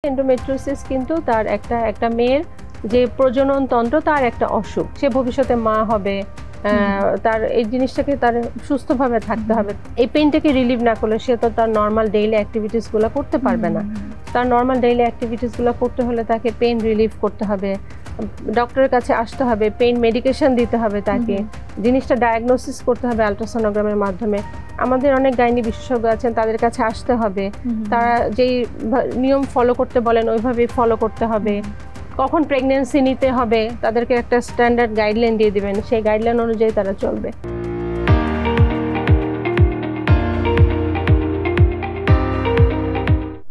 Endometriosis কিন্তু তার একটা মেয়ের যে প্রজনন তন্ত্র তার একটা অসুখ, সে ভবিষ্যতে মা হবে, তার এই জিনিসটাকে তার সুস্থভাবে থাকতে হবে। এই পেইনটাকে রিলিভ না করলে সে তো তার নর্মাল ডেইলি অ্যাক্টিভিটিসগুলো করতে পারবে না। তার নর্মাল ডেইলি অ্যাক্টিভিটিসগুলো করতে হলে তাকে পেইন রিলিভ করতে হবে, ডক্টরের কাছে আসতে হবে, পেইন মেডিকেশন দিতে হবে, তাকে জিনিসটা ডায়াগনোসিস করতে হবে আলট্রাসোনোগ্রামের মাধ্যমে। আমাদের অনেক গাইনি বিশেষজ্ঞ আছেন, তাদের কাছে আসতে হবে, তারা যেই নিয়ম ফলো করতে বলেন ওইভাবেই ফলো করতে হবে। কখন প্রেগন্যান্সি নিতে হবে তাদেরকে একটা স্ট্যান্ডার্ড গাইডলাইন দিয়ে দিবেন, সেই গাইডলাইন অনুযায়ী তারা চলবে।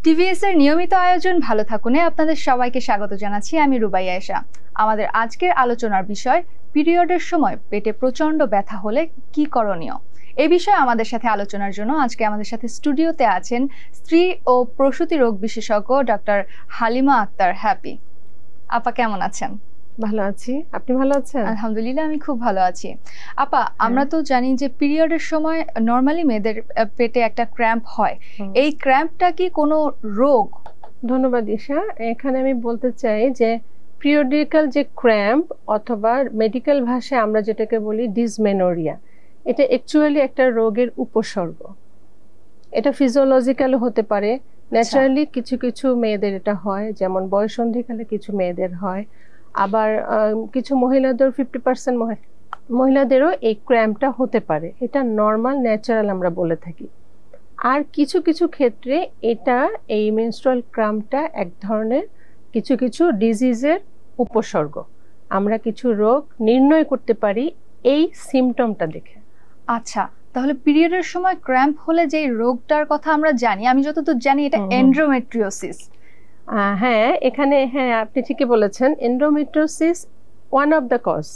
টিভিএস এর নিয়মিত আয়োজন ভালো থাকুনে আপনাদের সবাইকে স্বাগত জানাচ্ছি। আমি রুবাইয়া আয়েশা। আমাদের আজকের আলোচনার বিষয় পিরিয়ডের সময় পেটে প্রচন্ড ব্যথা হলে কি করণীয়। এই বিষয়ে আমাদের সাথে আলোচনার জন্য আজকে আমাদের সাথে স্টুডিওতে আছেন স্ত্রী ও প্রসূতি রোগ বিশেষজ্ঞ ডক্টর হালিমা আক্তার হ্যাপি। আপা কেমন আছেন? ভালো আছি, আপনি ভালো আছেন? আলহামদুলিল্লাহ, আমি খুব ভালো আছি। আপা, আমরা তো জানি যে পিরিয়ডের সময় নরমালি মেয়েদের পেটে একটা ক্র্যাম্প হয়, এই ক্র্যাম্পটা কি কোনো রোগ? ধন্যবাদ ঈশা। এখানে আমি বলতে চাই যে পিরিয়ডিক্যাল যে ক্র্যাম্প অথবা মেডিকেল ভাষায় আমরা যেটাকে বলি ডিসমেনোরিয়া, এটা অ্যাকচুয়ালি একটা রোগের উপসর্গ। এটা ফিজিওলজিক্যাল হতে পারে, ন্যাচারালি কিছু কিছু মেয়েদের এটা হয়, যেমন বয়ঃসন্ধিকালে কিছু মেয়েদের হয়, আবার কিছু মহিলাদের 50% মহিলাদেরও এই ক্র্যাম্পটা হতে পারে। এটা নর্মাল ন্যাচারাল আমরা বলে থাকি। আর কিছু কিছু ক্ষেত্রে এটা এই মেনস্ট্রুয়াল ক্র্যাম্পটা এক ধরনের কিছু কিছু ডিজিজের উপসর্গ। আমরা কিছু রোগ নির্ণয় করতে পারি এই সিমটমটা দেখে। আচ্ছা, তাহলে পিরিয়ডের সময় ক্র্যাম্প হলে যে রোগটার কথা আমরা জানি, আমি যতদূর জানি এটা এন্ডোমেট্রিওসিস। হ্যাঁ, এখানে হ্যাঁ আপনি ঠিকই বলেছেন, endometriosis one of the cause.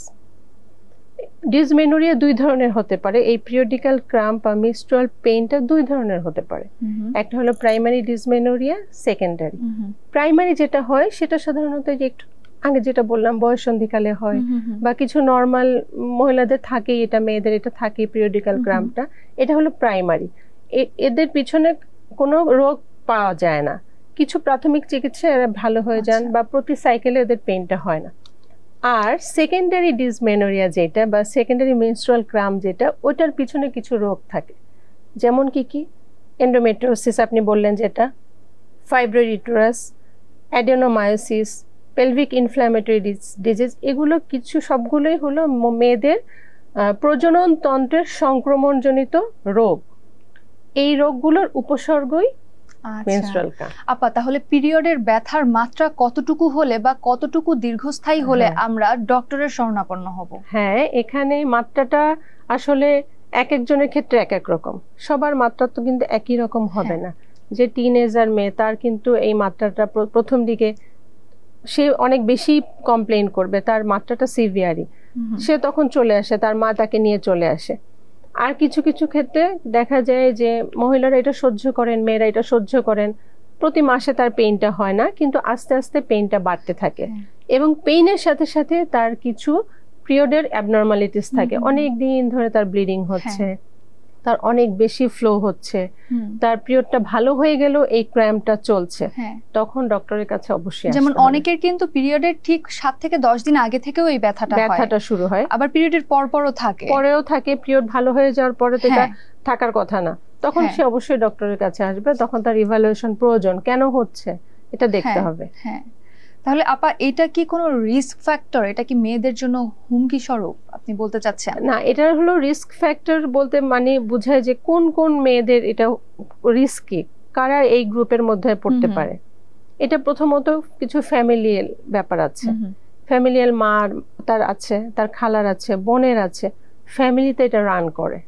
Dysmenorrhoea দুই ধরনের হতে পারে, এই পিরিয়ডিক্যাল ক্র্যাম্প বা মেনস্ট্রুয়াল পেইনটা দুই ধরনের হতে পারে। একটা হলো প্রাইমারি ডিসমেনোরিয়া, সেকেন্ডারি। প্রাইমারি যেটা হয় সেটা সাধারণত যে একটু আগে যেটা বললাম বয়ঃসন্ধিকালে হয়, বা কিছু নর্মাল মহিলাদের থাকে, এটা মেয়েদের এটা থাকে পিরিয়ডিক্যাল ক্র্যাম্পটা, এটা হলো প্রাইমারি। এদের পিছনে কোনো রোগ পাওয়া যায় না, কিছু প্রাথমিক চিকিৎসা এরা ভালো হয়ে যান, বা প্রতি সাইকেলে এদের পেইনটা হয় না। আর সেকেন্ডারি ডিসমেনোরিয়া যেটা বা সেকেন্ডারি মেনস্ট্রুয়াল ক্র্যাম্প যেটা, ওটার পিছনে কিছু রোগ থাকে, যেমন কি এন্ডোমেট্রিওসিস আপনি বললেন যেটা, fibroid uterus, adenomyosis, pelvic inflammatory disease, এগুলো কিছু সবগুলোই হলো মেয়েদের প্রজনন তন্ত্রের সংক্রমণজনিত রোগ। এই রোগগুলোর উপসর্গই মেনস্ট্রুয়াল ক্র্যাম্প। আপা, তাহলে পিরিয়ডের ব্যথার মাত্রা কতটুকু হলে বা কতটুকু দীর্ঘস্থায়ী হলে আমরা ডক্টরের শরণাপন্ন হব? হ্যাঁ, এখানে মাত্রাটা আসলে এক একজনের ক্ষেত্রে এক এক রকম, সবার মাত্রা তো কিন্তু একই রকম হবে না। যে টিনেজার মেয়ে, তার কিন্তু এই মাত্রাটা প্রথম দিকে সে অনেক বেশি কমপ্লেইন করবে, তার মাত্রাটা সিভিয়ারই, সে তখন চলে আসে, তার মা তাকে নিয়ে চলে আসে। আর কিছু কিছু ক্ষেত্রে দেখা যায় যে মহিলারা এটা সহ্য করেন, মেয়েরা এটা সহ্য করেন, প্রতি মাসে তার পেইনটা হয় না, কিন্তু আস্তে আস্তে পেইনটা বাড়তে থাকে, এবং পেইনের সাথে সাথে তার কিছু পিরিয়ডের অ্যাবনর্মালিটিস থাকে, অনেক দিন ধরে তার ব্লিডিং হচ্ছে, তার অনেক বেশি ফ্লো হচ্ছে, তার পিরিয়ডটা ভালো হয়ে গেল, এই ক্র্যাম্পটা চলছে, তখন ডক্টরের কাছে অবশ্যই। যেমন অনেকের কিন্তু পিরিয়ডের ঠিক 7 থেকে 10 দিন আগে থেকেও এই ব্যথাটা শুরু হয়, আবার পিরিয়ডের পরেও থাকে, পিরিয়ড ভালো হয়ে যাওয়ার পরে তো এটা থাকার কথা না, তখন সে অবশ্যই ডক্টরের কাছে আসবে, তখন তার ইভালুয়েশন প্রয়োজন, কেন হচ্ছে এটা দেখতে হবে। তাহলে আপা, এটা কি কোনো রিস্ক ফ্যাক্টর? এটা কি মেয়েদের জন্য হুমকি স্বরূপ আপনি বলতে চাচ্ছেন? না, এটা হলো রিস্ক ফ্যাক্টর বলতে মানে বোঝায় যে কোন কোন মেয়েদের এটা রিস্কি, কারা এই গ্রুপের মধ্যে পড়তে পারে। এটা প্রথমত কিছু ফ্যামিলিয়াল ব্যাপার আছে, ফ্যামিলিয়াল মার তার আছে, তার খালার আছে, বোনের আছে, ফ্যামিলিতে এটা রান করে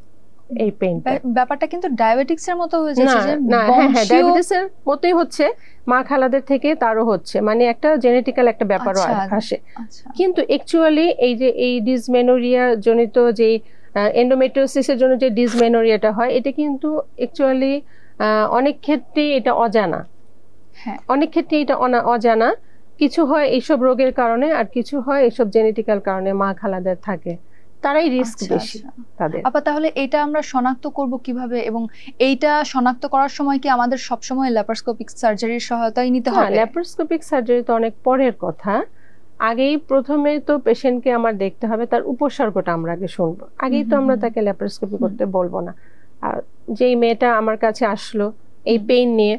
এই পেইনটা। ব্যাপারটা কিন্তু ডায়াবেটিকস এর মতো হয়ে যাচ্ছে। না, হ্যাঁ, ডায়াবেটিস এর মতোই হচ্ছে, মা খালাদের থেকে তারও হচ্ছে, মানে একটা জেনেটিক্যাল একটা ব্যাপারও আসে। কিন্তু অ্যাকচুয়ালি এই যে এই ডিসমেনোরিয়া জনিত যে এন্ডোমেট্রিওসিসের জন্য যে ডিসমেনোরিয়াটা হয়, এটা কিন্তু অ্যাকচুয়ালি অনেক ক্ষেত্রে এটা অজানা, অনেক ক্ষেত্রে এটা অজানা। কিছু হয় এইসব রোগের কারণে, আর কিছু হয় এইসব জেনেটিক্যাল কারণে মা খালাদের থাকে, তারাই রিস্ক বেশি তাদের। আপা তাহলে এটা আমরা শনাক্ত করব কিভাবে, এবং এইটা শনাক্ত করার সময় কি আমাদের সব সময় ল্যাপারোস্কোপিক সার্জারির সহায়তাই নিতে হবে? ল্যাপারোস্কোপিক সার্জারি তো অনেক পরের কথা। আগেই প্রথমে তো পেশেন্টকে আমার দেখতে হবে তার উপসর্গটা আমরা আগে শুনবো, আগেই তো আমরা তাকে ল্যাপারোস্কোপি করতে বলবো না। আর যেই মেয়েটা আমার কাছে আসলো এই পেইন নিয়ে,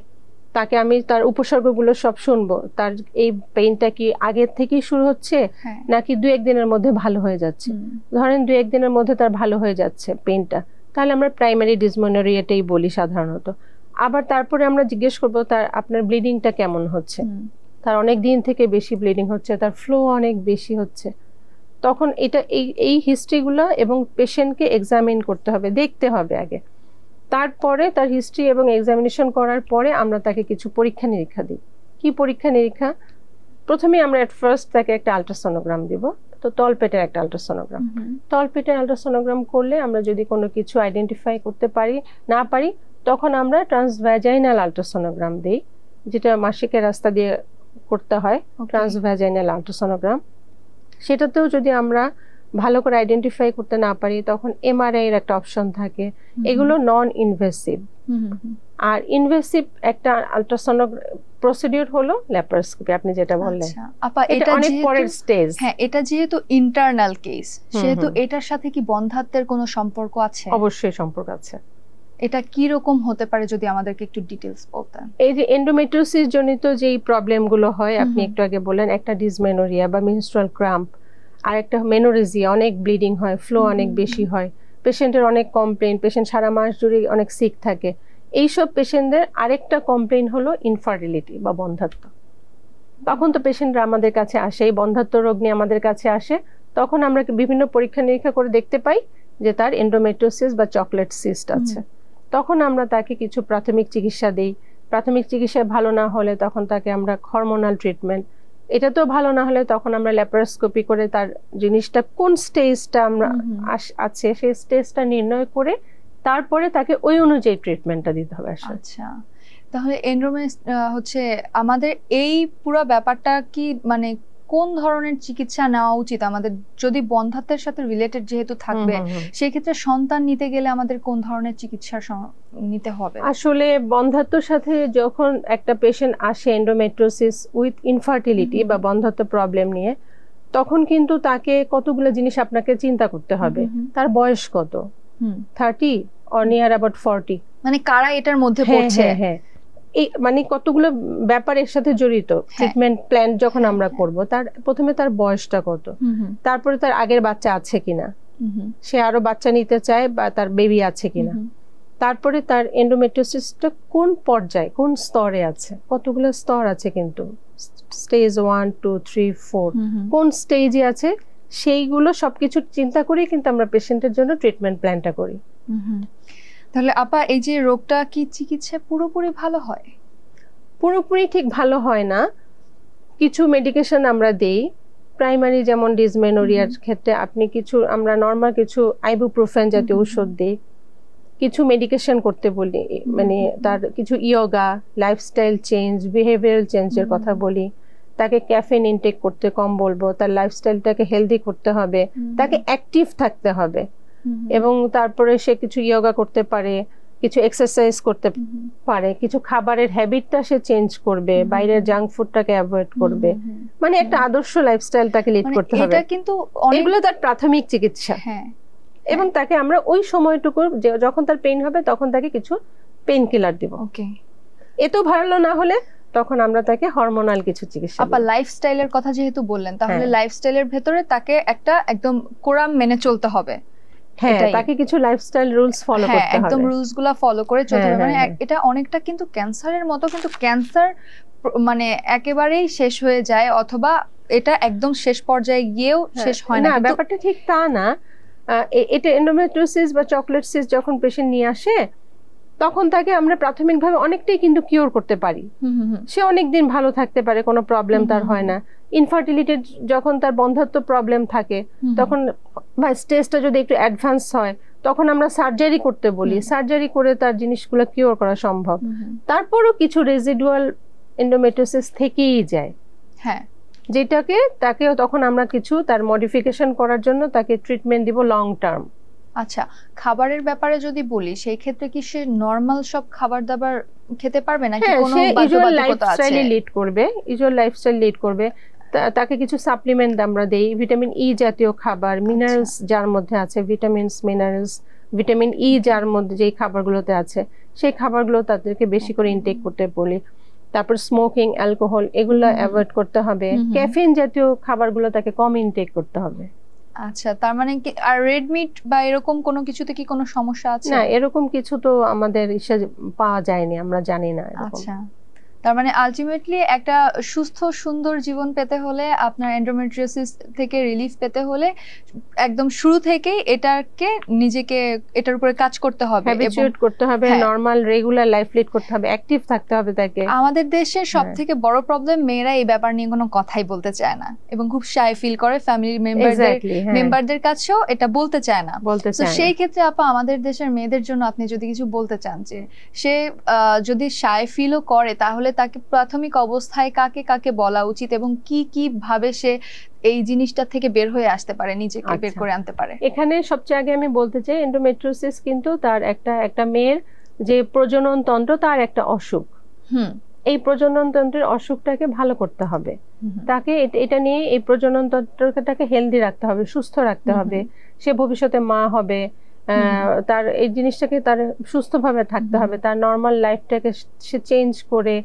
তাকে আমি তার উপসর্গগুলো সব শুনবো, তার এই পেইনটা কি আগের থেকেই শুরু হচ্ছে নাকি 2-1 দিনের মধ্যে ভালো হয়ে যাচ্ছে। ধরেন 2-1 দিনের মধ্যে তার ভালো হয়ে যাচ্ছে পেইনটা, তাহলে আমরা প্রাইমারি ডিসমেনোরিয়াটাই বলি সাধারণত। আবার তারপরে আমরা জিজ্ঞেস করবো তার আপনার ব্লিডিংটা কেমন হচ্ছে, তার অনেক দিন থেকে বেশি ব্লিডিং হচ্ছে, তার ফ্লো অনেক বেশি হচ্ছে, তখন এটা এই হিস্ট্রিগুলো এবং পেশেন্টকে এক্সামিন করতে হবে, দেখতে হবে আগে। তারপরে তার হিস্ট্রি এবং এক্সামিনেশন করার পরে আমরা তাকে কিছু পরীক্ষা নিরীক্ষা দিই। কি পরীক্ষা নিরীক্ষা? প্রথমে আমরা এট ফার্স্ট তাকে একটা আল্ট্রাসোনোগ্রাম দিব, তো তলপেটের একটা আল্ট্রাসোনোগ্রাম। তলপেটের আল্ট্রাসোনোগ্রাম করলে আমরা যদি কোনো কিছু আইডেন্টিফাই করতে না পারি তখন আমরা ট্রান্সভ্যাজাইনাল আল্ট্রাসোনোগ্রাম দিই, যেটা মাসিকের রাস্তা দিয়ে করতে হয়, ট্রান্সভ্যাজাইনাল আল্ট্রাসোনোগ্রাম। সেটাতেও যদি আমরা ভালো করে আইডেন্টিফাই করতে না পারি তখন এমআরআই এর একটা অপশন থাকে। এগুলো নন ইনভেসিভ। আর ইনভেসিভ একটা আল্ট্রাসোনোগ্রাম প্রসিডিউর হলো ল্যাপারোস্কোপি, আপনি যেটা বললেন। আপা এটা অনেক পরের স্টেজ। হ্যাঁ, এটা যেহেতু ইন্টারনাল কেস, সেহেতু এটার সাথে কি বন্ধ্যাত্বের কোনো সম্পর্ক আছে? অবশ্যই সম্পর্ক আছে। এটা কি রকম হতে পারে যদি আমাদেরকে একটু ডিটেইলস বলতেন? এই যে এন্ডোমেট্রিওসিস জনিত যেই প্রবলেমগুলো হয় আপনি একটু আগে বললেন, একটা ডিসমেনোরিয়া বা মেনস্ট্রুয়াল ক্রাম্প, আর একটা মেনোরেজিয়া, অনেক ব্লিডিং হয়, ফ্লো অনেক বেশি হয়, পেশেন্টের অনেক কমপ্লেইন, পেশেন্ট সারা মাস জুড়ে অনেক সিক থাকে, এইসব পেশেন্টদের আরেকটা কমপ্লেইন হলো ইনফার্টিলিটি বা বন্ধ্যাত্ব। তখন তো পেশেন্টরা আমাদের কাছে আসে, এই বন্ধ্যাত্ব রোগ নিয়ে আমাদের কাছে আসে, তখন আমরা বিভিন্ন পরীক্ষা নিরীক্ষা করে দেখতে পাই যে তার এন্ডোমেট্রিওসিস বা চকলেট সিস্ট আছে। তখন আমরা তাকে কিছু প্রাথমিক চিকিৎসা দিই। প্রাথমিক চিকিৎসায় ভালো না হলে তখন তাকে আমরা হরমোনাল ট্রিটমেন্ট, এটা তো ভালো না হলে তখন আমরা ল্যাপারোস্কোপি করে তার জিনিসটা কোন স্টেজটা আমরা আছে সেই স্টেজটা নির্ণয় করে তারপরে তাকে ওই অনুযায়ী ট্রিটমেন্টটা দিতে হবে। আচ্ছা, তাহলে হচ্ছে আমাদের এই পুরো ব্যাপারটা কি মানে কোন ধরনের চিকিৎসা নেওয়া উচিত আমাদের, যদি বন্ধ্যাত্বের সাথে রিলেটেড যেহেতু থাকবে সেই ক্ষেত্রে সন্তান নিতে গেলে আমাদের কোন ধরনের চিকিৎসা নিতে হবে? আসলে বন্ধ্যাত্বের সাথে যখন একটা পেশেন্ট আসে এন্ডোমেট্রিওসিস উইথ ইনফার্টিলিটি বা বন্ধ্যাত্ব প্রবলেম নিয়ে, তখন কিন্তু তাকে কতগুলো জিনিস আপনাকে চিন্তা করতে হবে। তার বয়স কত, 30 অর নিয়ার অ্যাবাউট 40, মানে কারা এটার মধ্যে পড়ছে, হ্যাঁ এই মানে কতগুলো ব্যাপারের সাথে জড়িত। ট্রিটমেন্ট প্ল্যান যখন আমরা করব, তার প্রথমে তার বয়সটা কত, তারপরে তার আগের বাচ্চা আছে কিনা, সে আরো বাচ্চা নিতে চায় বা তার বেবি আছে কিনা, তারপরে তার এন্ডোমেট্রিওসিসটা কোন পর্যায়ে কোন স্তরে আছে, কতগুলো স্তর আছে কিন্তু, স্টেজ 1, 2, 3, 4 কোন স্টেজে আছে, সেইগুলো সবকিছু চিন্তা করে কিন্তু আমরা পেশেন্টের জন্য ট্রিটমেন্ট প্ল্যানটা করি। তাহলে আপা এই যে রোগটা কি চিকিৎসা পুরোপুরি ভালো হয়? পুরোপুরি ঠিক ভালো হয় না, কিছু মেডিকেশন আমরা দেই। প্রাইমারি যেমন ডিসমেনোরিয়ার ক্ষেত্রে আপনি কিছু আমরা নরমাল কিছু আইবুপ্রোফেন জাতীয় ঔষধ দিই, কিছু মেডিকেশন করতে বলি, মানে তার কিছু ইয়োগা, লাইফস্টাইল চেঞ্জ, বিহেভিয়ারাল চেঞ্জের কথা বলি, তাকে ক্যাফেইন ইনটেক করতে কম বলবো, তার লাইফস্টাইলটাকে হেলদি করতে হবে, তাকে অ্যাক্টিভ থাকতে হবে, এবং তারপরে সে কিছু ইয়োগা করতে পারে, কিছু এক্সারসাইজ করতে পারে, কিছু খাবারের হ্যাবিটটা সে চেঞ্জ করবে, বাইরের জাঙ্ক ফুডটাকে অ্যাভয়েড করবে, মানে একটা আদর্শ লাইফস্টাইল তাকে লিড করতে হবে। এটা কিন্তু এগুলো তার প্রাথমিক চিকিৎসা। এবং তাকে আমরা ওই সময়টুকু যখন তার পেইন হবে তখন তাকে কিছু পেইন কিলার দিব। এতো ভালো না হলে তখন আমরা তাকে হরমোনাল কিছু চিকিৎসা। আপা লাইফস্টাইলের কথা যেহেতু বললেন, তাহলে লাইফস্টাইলের ভেতরে তাকে একটা একদম কোরাম মেনে চলতে হবে। হ্যাঁ, তাকে কিছু লাইফস্টাইল রুলস ফলো করতে হবে, একদম রুলসগুলো ফলো করে চলতে হবে। মানে এটা অনেকটা কিন্তু ক্যান্সারের মতো, কিন্তু ক্যান্সার মানে একেবারেই শেষ হয়ে যায় অথবা এটা একদম শেষ পর্যায়ে গিয়েও শেষ হয় না। ব্যাপারটা ঠিক তা না। এটা এন্ডোমেট্রিওসিস বা চকলেট সিস্ট যখন পেশেন্ট নিয়ে আসে তখন তাকে আমরা প্রাথমিকভাবে অনেকটাই কিন্তু কিওর করতে পারি, সে অনেকদিন ভালো থাকতে পারে, কোনো প্রবলেম তার হয় না। ইনফার্টিলিটির যখন তার বন্ধ্যাত্ব প্রবলেম থাকে তখন বা স্টেজটা যদি একটু অ্যাডভান্স হয় তখন আমরা সার্জারি করতে বলি, সার্জারি করে তার জিনিসগুলো কিওর করা সম্ভব। তারপরও কিছু রেজিডুয়াল এন্ডোমেট্রিওসিস থেকেই যায়। হ্যাঁ, যেটাকে তাকেও তখন আমরা কিছু তার মডিফিকেশন করার জন্য তাকে ট্রিটমেন্ট দিব লং টার্ম। আচ্ছা, খাবারের ব্যাপারে যদি বলি, সেই ক্ষেত্রে কি সে নরমাল সব খাবার দাবার খেতে পারবে নাকি কোনো বাধ্যবাধকতা আছে? ইউজুয়াল লাইফস্টাইল লিড করবে। তাকে কিছু সাপ্লিমেন্ট আমরা দেই, ভিটামিন ই জাতীয় খাবার, মিনারেলস যার মধ্যে আছে, ভিটামিনস মিনারেলস, ভিটামিন ই যার মধ্যে যেই খাবারগুলোতে আছে সেই খাবারগুলো তাদেরকে বেশি করে ইনটেক করতে বলি। তারপর স্মোকিং, অ্যালকোহল এগুলো অ্যাভয়েড করতে হবে। ক্যাফেইন জাতীয় খাবারগুলো তাকে কম ইনটেক করতে হবে। আচ্ছা, তার মানে কি আর রেড মিট বা এরকম কোনো কিছুতে কি কোনো সমস্যা আছে? না, এরকম কিছু তো আমাদের পাওয়া যায়নি, আমরা জানি না এরকম। আচ্ছা, তার মানে আলটিমেটলি একটা সুস্থ সুন্দর জীবন পেতে হলে, আপনার এন্ডোমেট্রিওসিস থেকে রিলিফ পেতে হলে একদম শুরু থেকেই নিজেকে এটার উপরে কাজ করতে হবে, হ্যাবিচুয়েট করতে হবে, নরমাল রেগুলার লাইফ লিড করতে হবে, অ্যাক্টিভ থাকতে হবে তাকে। আমাদের দেশে সবথেকে বড় প্রবলেম, মেয়েরা এই ব্যাপার নিয়ে কোনো কথাই বলতে চায় না এবং খুব শাই ফিল করে, ফ্যামিলি মেম্বারদের কাছেও এটা বলতে চায় না। তো সেই ক্ষেত্রে আপা, আমাদের দেশের মেয়েদের জন্য আপনি যদি কিছু বলতে চান, যে সে যদি শাই ফিলও করে তাহলে তাকে প্রাথমিক অবস্থায় কাকে কাকে বলা উচিত এবং কি কি ভাবে সে এই জিনিসটা থেকে বের হয়ে আসতে পারে, নিজেকে বের করে আনতে পারে? এখানে সবচেয়ে আগে আমি বলতে চাই, এন্ডোমেট্রিওসিস কিন্তু তার একটা মেয়ের যে প্রজনন তন্ত্র, তার একটা অসুখ। এই প্রজনন তন্ত্রের অসুখটাকে ভালো করতে হবে, তাকে এটা নিয়ে এই প্রজনন তন্ত্রটাকে হেলদি রাখতে হবে, সুস্থ রাখতে হবে। সে ভবিষ্যতে মা হবে, তার এই জিনিসটাকে তার সুস্থভাবে থাকতে হবে, তার নর্মাল লাইফটাকে সে চেঞ্জ করে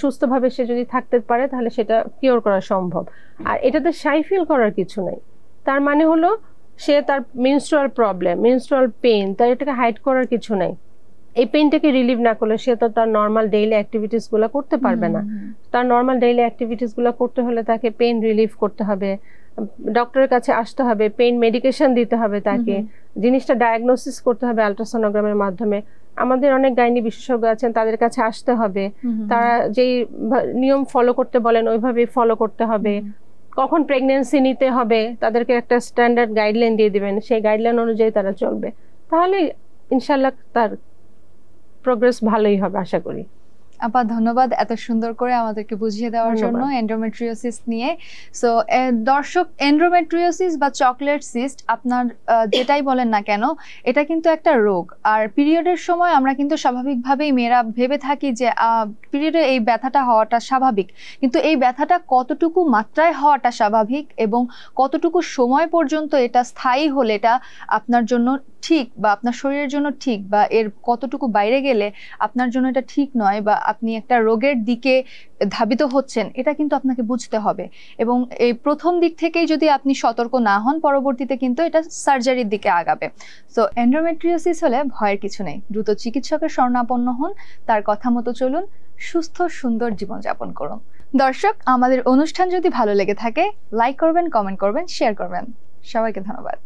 সুস্থভাবে সে যদি থাকতে পারে তাহলে সেটা কিওর করা সম্ভব। আর এটাতে শাই ফিল করার কিছু নাই। তার মানে হলো সে তার মেনস্ট্রুয়াল প্রবলেম, মেনস্ট্রুয়াল পেইন, তার এটাকে হাইড করার কিছু নাই। এই পেইনটাকে রিলিভ না করলে সে তো তার নর্মাল ডেইলি অ্যাক্টিভিটিস গুলো করতে পারবে না। তার নর্মাল ডেইলি অ্যাক্টিভিটিস গুলো করতে হলে তাকে পেইন রিলিভ করতে হবে, ডক্টরের কাছে আসতে হবে, পেইন মেডিকেশন দিতে হবে, তাকে জিনিসটা ডায়াগনোসিস করতে হবে আল্ট্রাসোনোগ্রামের মাধ্যমে। আমাদের অনেক গাইনি বিশেষজ্ঞ আছেন, তাদের কাছে আসতে হবে, তারা যেই নিয়ম ফলো করতে বলেন ওইভাবে ফলো করতে হবে। কখন প্রেগন্যান্সি নিতে হবে তাদেরকে একটা স্ট্যান্ডার্ড গাইডলাইন দিয়ে দিবেন, সেই গাইডলাইন অনুযায়ী তারা চলবে, তাহলে ইনশাল্লাহ তার প্রোগ্রেস ভালোই হবে আশা করি। আপা, ধন্যবাদ এত সুন্দর করে আমাদেরকে বুঝিয়ে দেওয়ার জন্য এন্ডোমেট্রিওসিস নিয়ে। সো দর্শক, এন্ডোমেট্রিওসিস বা চকলেট সিস্ট আপনার যেটাই বলেন না কেন, এটা কিন্তু একটা রোগ। আর পিরিয়ডের সময় আমরা কিন্তু স্বাভাবিকভাবেই মেয়েরা ভেবে থাকি যে পিরিয়ডে এই ব্যথাটা হওয়াটা স্বাভাবিক, কিন্তু এই ব্যথাটা কতটুকু মাত্রায় হওয়াটা স্বাভাবিক এবং কতটুকু সময় পর্যন্ত এটা স্থায়ী হলে এটা আপনার জন্য ঠিক বা আপনার শরীরের জন্য ঠিক, বা এর কতটুকু বাইরে গেলে আপনার জন্য এটা ঠিক নয় বা আপনি একটা রোগের দিকে ধাবিত হচ্ছেন, এটা কিন্তু আপনাকে বুঝতে হবে। এবং এই প্রথম দিক থেকেই যদি আপনি সতর্ক না হন, পরবর্তীতে কিন্তু এটা সার্জারির দিকে আগাবে। সো এন্ডোমেট্রিওসিস হলে ভয়ের কিছু নেই, দ্রুত চিকিৎসকের শরণাপন্ন হন, তার কথা মতো চলুন, সুস্থ সুন্দর জীবনযাপন করুন। দর্শক, আমাদের অনুষ্ঠান যদি ভালো লেগে থাকে লাইক করবেন, কমেন্ট করবেন, শেয়ার করবেন। সবাইকে ধন্যবাদ।